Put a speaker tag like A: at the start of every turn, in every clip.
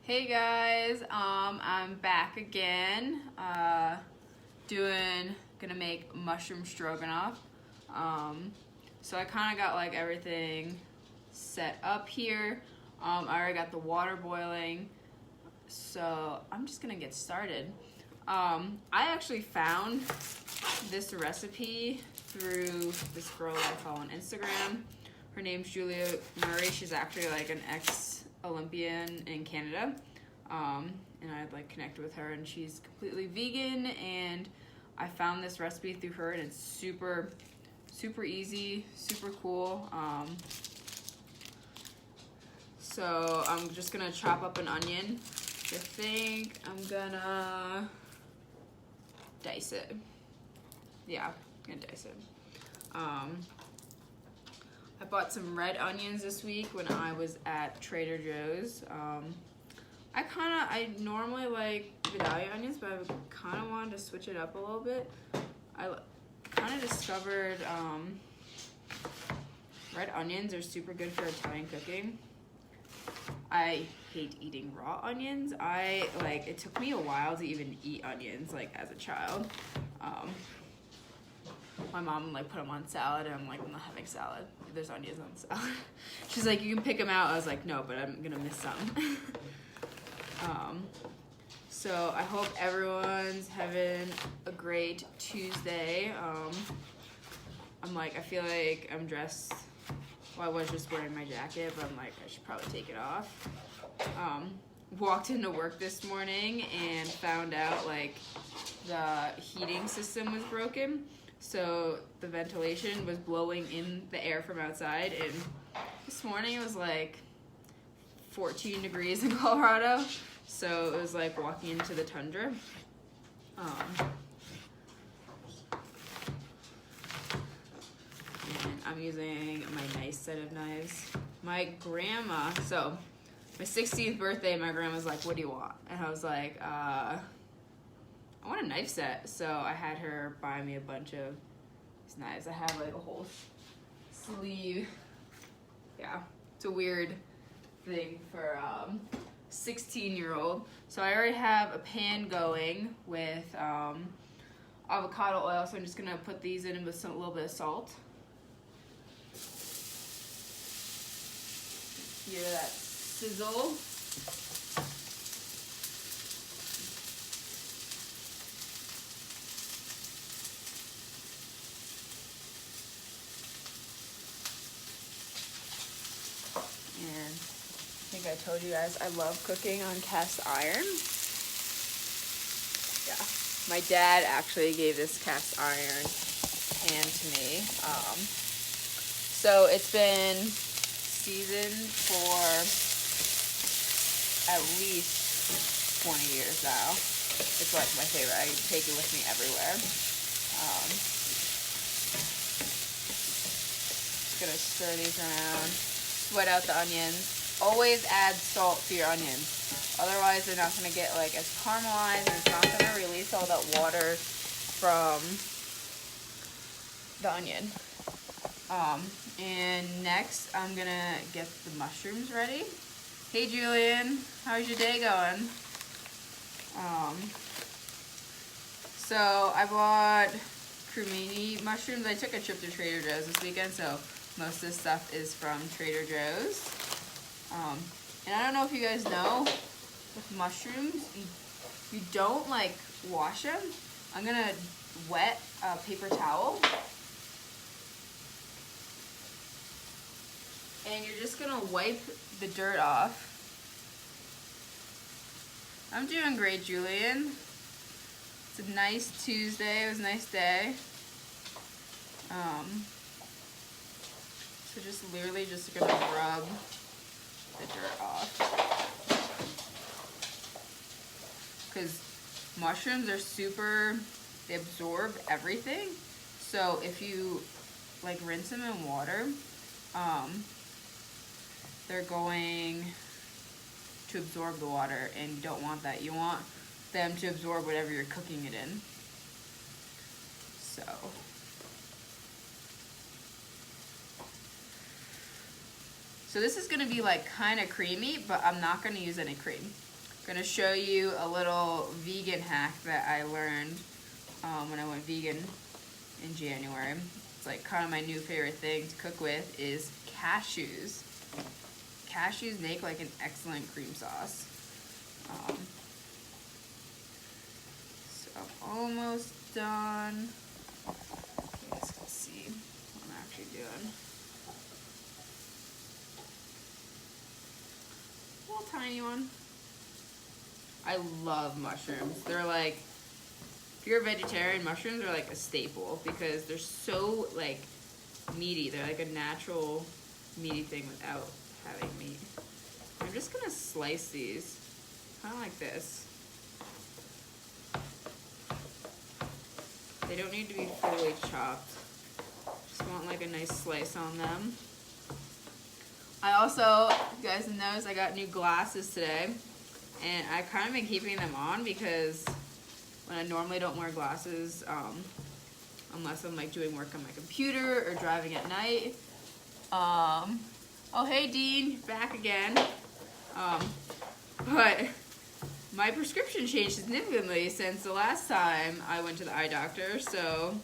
A: Hey guys, I'm back again, gonna make mushroom stroganoff. So I kind of got like everything set up here. I already got the water boiling, so I'm just gonna get started. I actually found this recipe through this girl that I follow on Instagram. Her name's Julia Murray. She's actually like an ex-Olympian in Canada. And I'd like connected with her, and she's completely vegan, and I found this recipe through her, and it's super easy, super cool. So I'm just gonna chop up an onion. I think I'm gonna dice it. Yeah, I'm gonna dice it. I bought some red onions this week when I was at Trader Joe's. I normally like Vidalia onions, but I kind of wanted to switch it up a little bit. I kind of discovered red onions are super good for Italian cooking. I hate eating raw onions. It took me a while to even eat onions, like as a child. My mom like put them on salad, and I'm like, I'm not having salad. There's onions on salad. She's like, you can pick them out. I was like, no, but I'm gonna miss some. So I hope everyone's having a great Tuesday. I feel like I'm dressed, well, I was just wearing my jacket, but I'm like, I should probably take it off. Walked into work this morning and found out like the heating system was broken. So the ventilation was blowing in the air from outside, and this morning it was like 14 degrees in Colorado, so it was like walking into the tundra. And I'm using my nice set of knives. My grandma, so my 16th birthday, my grandma's like, what do you want? And I was like, I want a knife set. So I had her buy me a bunch of these knives. I have like a whole sleeve. Yeah, it's a weird thing for 16-year-old. So I already have a pan going with avocado oil, so I'm just gonna put these in with a little bit of salt. Hear that sizzle. And I think I told you guys I love cooking on cast iron. Yeah, my dad actually gave this cast iron pan to me. So it's been seasoned for at least 20 years now. It's like my favorite. I take it with me everywhere. Just gonna stir these around. Sweat out the onions. Always add salt to your onions. Otherwise, they're not going to get like as caramelized, and it's not going to release all that water from the onion. And next, I'm going to get the mushrooms ready. Hey, Julian. How's your day going? So I bought crimini mushrooms. I took a trip to Trader Joe's this weekend, so most of this stuff is from Trader Joe's. And I don't know if you guys know, with mushrooms, you don't like wash them. I'm gonna wet a paper towel. And you're just gonna wipe the dirt off. I'm doing great, Julian. It's a nice Tuesday. It was a nice day. So just literally just gonna rub the dirt off. Because mushrooms are they absorb everything. So if you like rinse them in water, they're going to absorb the water, and you don't want that. You want them to absorb whatever you're cooking it in. So this is gonna be like kind of creamy, but I'm not gonna use any cream. gonna show you a little vegan hack that I learned when I went vegan in January. It's like kind of my new favorite thing to cook with is cashews. Cashews make like an excellent cream sauce. So I'm almost done. You guys can see what I'm actually doing. A little tiny one. I love mushrooms. They're like, if you're a vegetarian, mushrooms are like a staple because they're so like meaty. They're like a natural meaty thing without having meat. I'm just gonna slice these, kind of like this. They don't need to be fully chopped. Just want like a nice slice on them. I also, you guys notice I got new glasses today, and I kind of been keeping them on because when I normally don't wear glasses, unless I'm like doing work on my computer or driving at night. Oh hey Dean, back again. But my prescription changed significantly since the last time I went to the eye doctor, so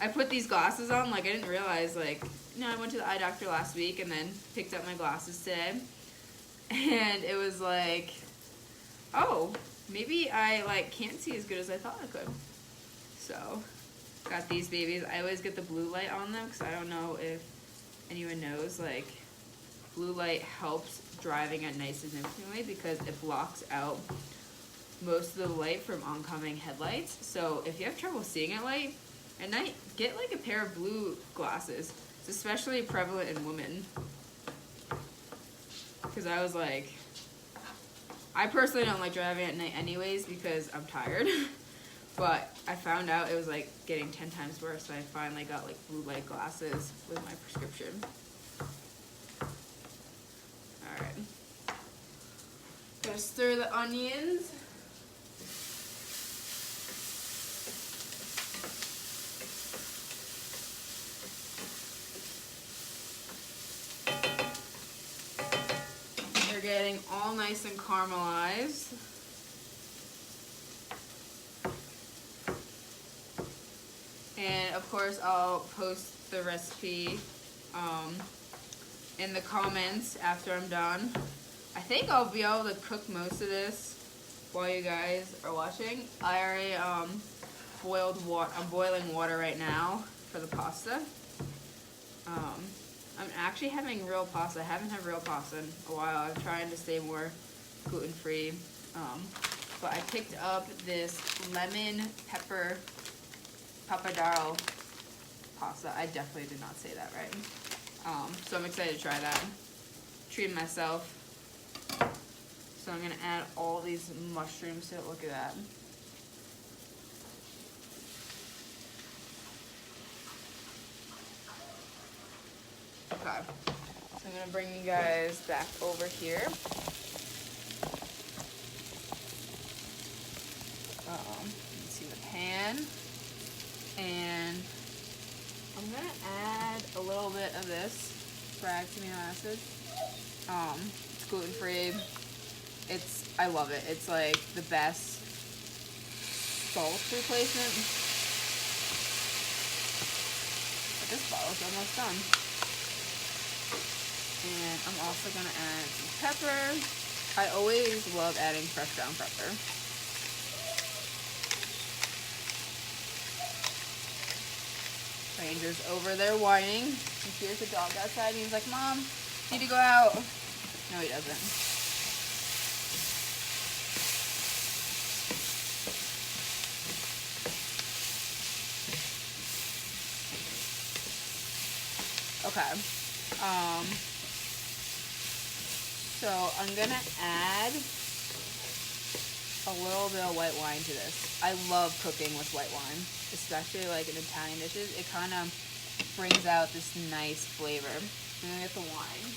A: I put these glasses on. Like, I didn't realize, like, you know, I went to the eye doctor last week and then picked up my glasses today, and it was like, oh, maybe I like can't see as good as I thought I could. So got these babies. I always get the blue light on them because I don't know if anyone knows, like, blue light helps driving at night significantly because it blocks out most of the light from oncoming headlights. So if you have trouble seeing at light at night, get like a pair of blue glasses. It's especially prevalent in women. Because I was like, I personally don't like driving at night anyways because I'm tired. But I found out it was like getting 10 times worse, so I finally got like blue light glasses with my prescription. Alright. Gonna stir the onions. They're getting all nice and caramelized. And of course I'll post the recipe in the comments after I'm done. I think I'll be able to cook most of this while you guys are watching. I already boiled water. I'm boiling water right now for the pasta. I'm actually having real pasta. I haven't had real pasta in a while. I'm trying to stay more gluten-free. But I picked up this lemon pepper pappardelle pasta. I definitely did not say that right. So I'm excited to try that. Treat myself. So I'm gonna add all these mushrooms to it. Look at that. Okay. So I'm gonna bring you guys back over here. Let's see the pan. And I'm gonna add a little bit of this fried amino acid. It's gluten-free. I love it. It's like the best salt replacement. But this bottle's almost done. And I'm also gonna add some pepper. I always love adding fresh ground pepper. Ranger's over there whining. He hears the dog outside and he's like, Mom, need to go out. No, he doesn't. Okay. So I'm gonna add a little bit of white wine to this. I love cooking with white wine, especially like in Italian dishes. It kind of brings out this nice flavor. I'm gonna get the wine.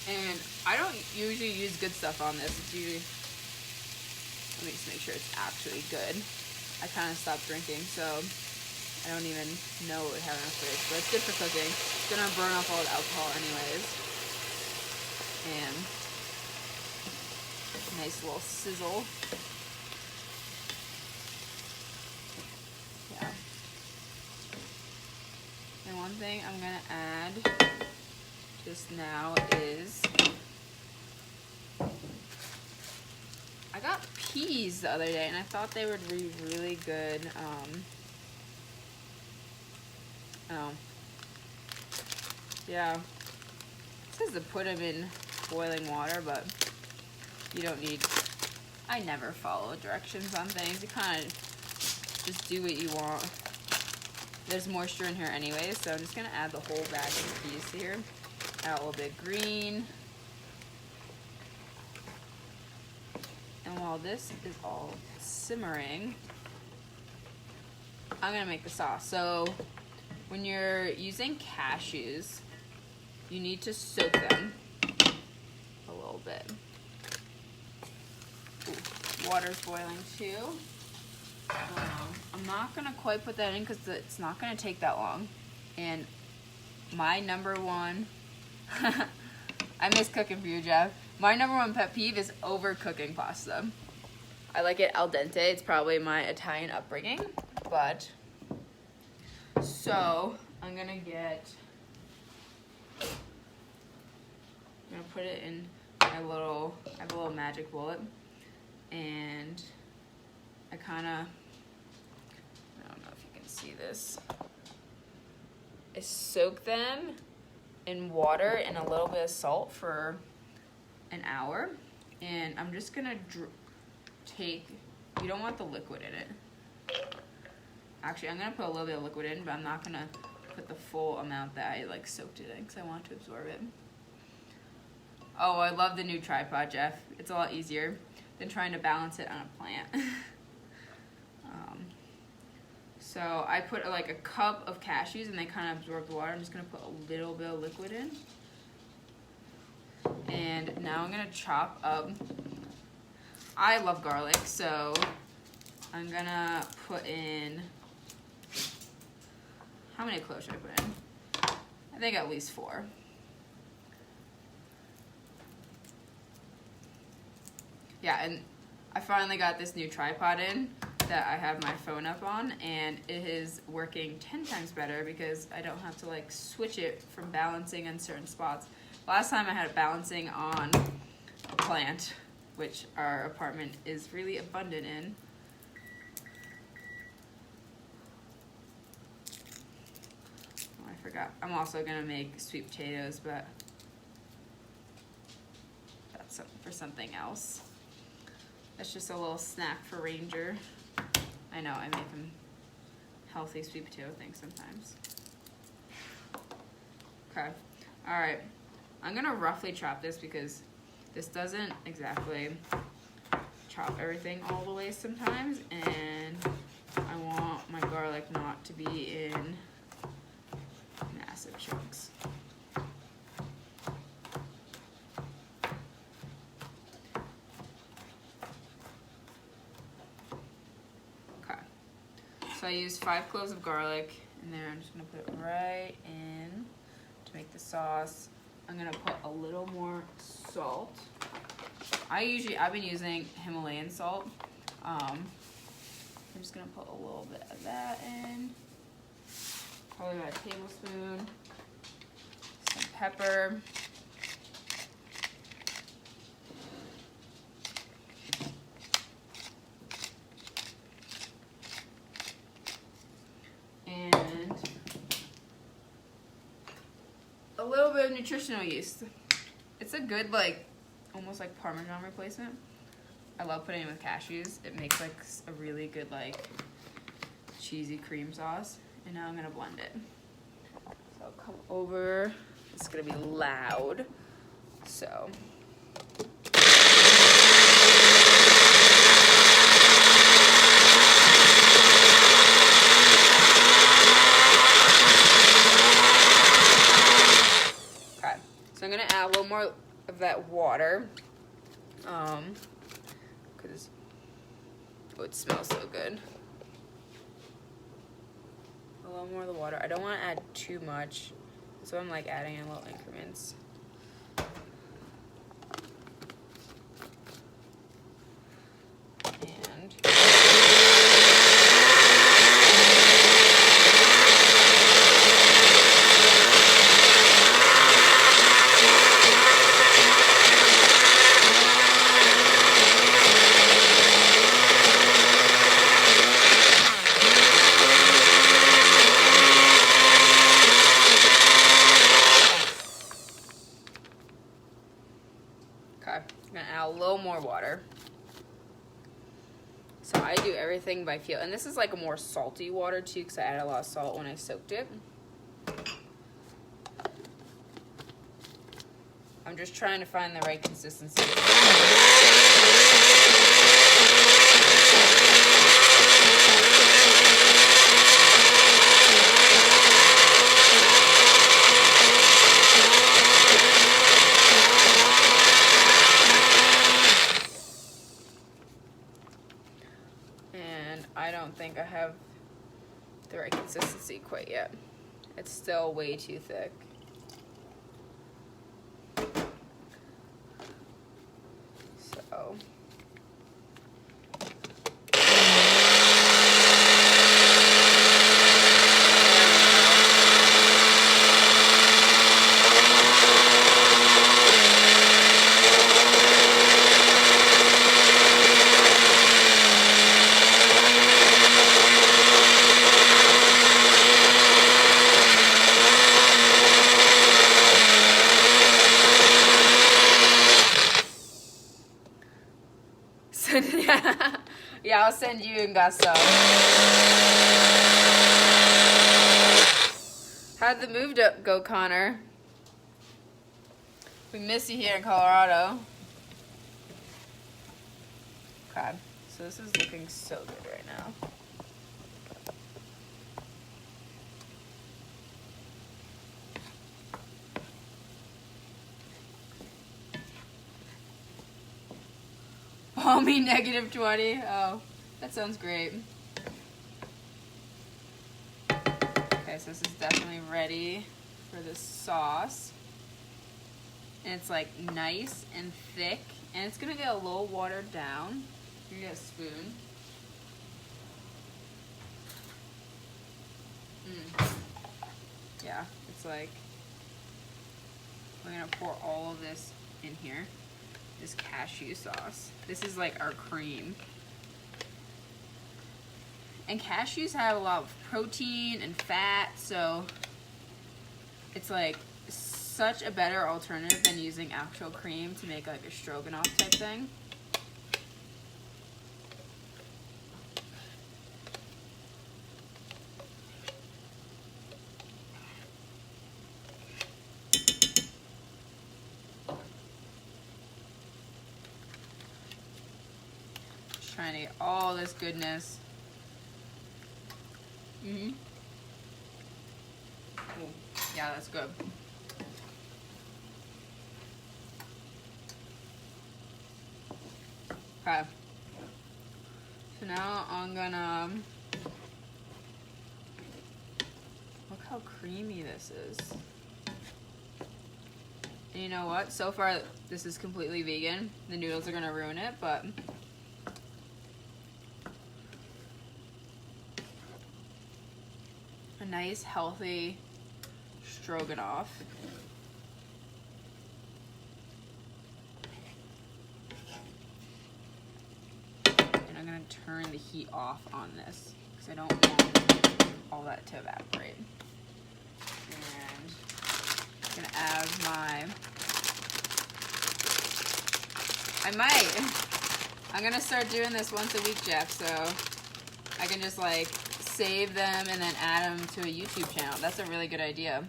A: And I don't usually use good stuff on this. It's usually, let me just make sure it's actually good. I kind of stopped drinking, so I don't even know what we have in the fridge, but it's good for cooking. It's gonna burn off all the alcohol anyways. and nice little sizzle. Yeah. And one thing I'm gonna add just now is I got peas the other day and I thought they would be really good. Yeah, it says to put them in boiling water, but you don't need. I never follow directions on things. You kind of just do what you want. There's moisture in here anyway, so I'm just gonna add the whole bag of peas here. Add a little bit of green. And while this is all simmering, I'm gonna make the sauce. So when you're using cashews, you need to soak them a little bit. Ooh, water's boiling too. I'm not gonna quite put that in because it's not gonna take that long. And my number one, I miss cooking for you, Jeff. My number one pet peeve is overcooking pasta. I like it al dente. It's probably my Italian upbringing, but so I'm gonna put it in I have a little magic bullet, and I don't know if you can see this. I soak them in water and a little bit of salt for an hour, and I'm just gonna take, you don't want the liquid in it. Actually, I'm gonna put a little bit of liquid in, but I'm not gonna put the full amount that I like soaked it in because I want to absorb it. Oh, I love the new tripod, Jeff. It's a lot easier than trying to balance it on a plant. So I put like a cup of cashews and they kind of absorb the water. I'm just gonna put a little bit of liquid in. And now I'm gonna chop up, I love garlic, so I'm gonna put in, how many cloves should I put in? I think at least 4. Yeah, and I finally got this new tripod in that I have my phone up on, and it is working 10 times better because I don't have to like switch it from balancing in certain spots. Last time I had it balancing on a plant, which our apartment is really abundant in. Oh, I forgot. I'm also gonna make sweet potatoes, but that's for something else. That's just a little snack for Ranger. I know, I make them healthy sweet potato things sometimes. Okay, all right. I'm gonna roughly chop this because this doesn't exactly chop everything all the way sometimes, and I want my garlic not to be in massive chunks. So I used 5 cloves of garlic in there. I'm just gonna put it right in to make the sauce. I'm gonna put a little more salt. I've been using Himalayan salt. I'm just gonna put a little bit of that in. Probably about a tablespoon. Some pepper. And a little bit of nutritional yeast. It's a good, like, almost like Parmesan replacement. I love putting it with cashews. It makes like a really good, like, cheesy cream sauce. And now I'm gonna blend it. So I'll come over. It's gonna be loud. So. So I'm gonna add a little more of that water, because it smells so good. A little more of the water. I don't want to add too much, so I'm like adding in little increments. I'm gonna add a little more water. So I do everything by feel. And this is like a more salty water too, because I added a lot of salt when I soaked it. I'm just trying to find the right consistency. I don't think I have the right consistency quite yet. It's still way too thick. So yeah, I'll send you and got some. How'd the move go, Connor? We miss you here in Colorado. Okay, so this is looking so good right now. Balmy -20. Oh, that sounds great. Okay, so this is definitely ready for this sauce. And it's like nice and thick. And it's gonna get a little watered down. You're gonna get a spoon. Yeah, it's like, we're gonna pour all of this in here. This cashew sauce. This is like our cream. And cashews have a lot of protein and fat, so it's like such a better alternative than using actual cream to make like a stroganoff type thing. Trying to get all this goodness. Ooh, yeah, that's good. Okay. So now I'm gonna look how creamy this is. And you know what? So far, this is completely vegan. The noodles are gonna ruin it, but a nice, healthy stroganoff. And I'm gonna turn the heat off on this because I don't want all that to evaporate. And I'm gonna add I'm gonna start doing this once a week, Jeff, so I can just like save them and then add them to a YouTube channel. That's a really good idea.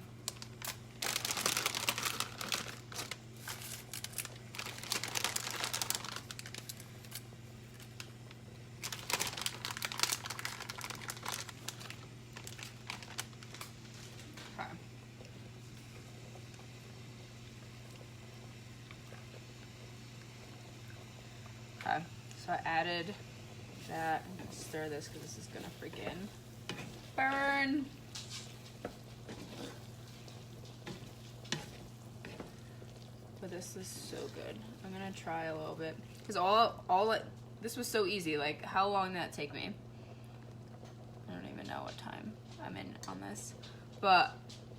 A: Okay. Okay, so I added that. I'm gonna stir this because this is gonna freaking burn. But this is so good. I'm gonna try a little bit because this was so easy. Like, how long did that take me? I don't even know what time I'm in on this, but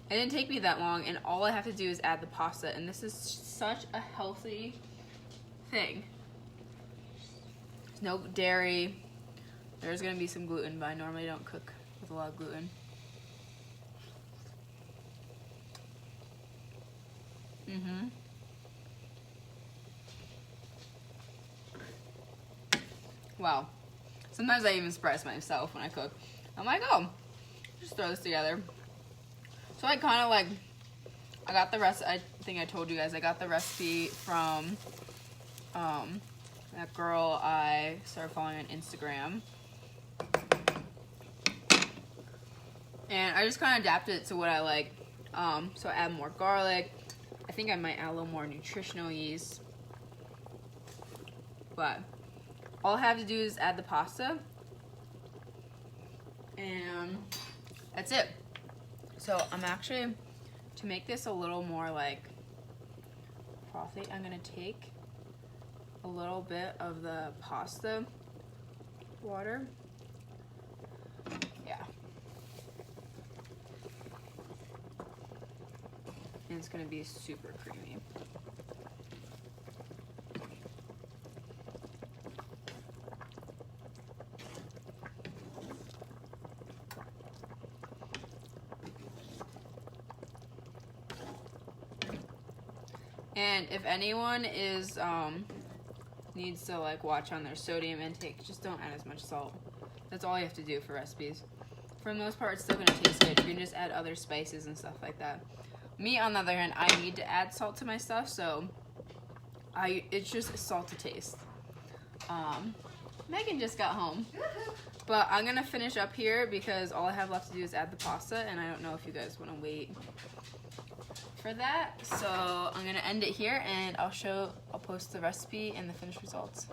A: it didn't take me that long. And all I have to do is add the pasta, and this is such a healthy thing. There's no dairy. There's gonna be some gluten, but I normally don't cook with a lot of gluten. Wow. Sometimes I even surprise myself when I cook. I'm like, oh, just throw this together. So I kind of like, I got the rest. I think I told you guys I got the recipe from that girl I started following on Instagram. And I just kind of adapted it to what I like. So I add more garlic. I think I might add a little more nutritional yeast. But all I have to do is add the pasta. And that's it. So I'm actually, to make this a little more like frothy, I'm gonna take a little bit of the pasta water. Yeah. And it's gonna be super creamy. And if anyone is needs to like watch on their sodium intake, just don't add as much salt. That's all you have to do for recipes. For the most part, it's still gonna taste good. You can just add other spices and stuff like that. Me, on the other hand, I need to add salt to my stuff, so it's just salt to taste. Megan just got home. But I'm gonna finish up here because all I have left to do is add the pasta, and I don't know if you guys wanna wait for that. So I'm gonna end it here, and I'll post the recipe and the finished results.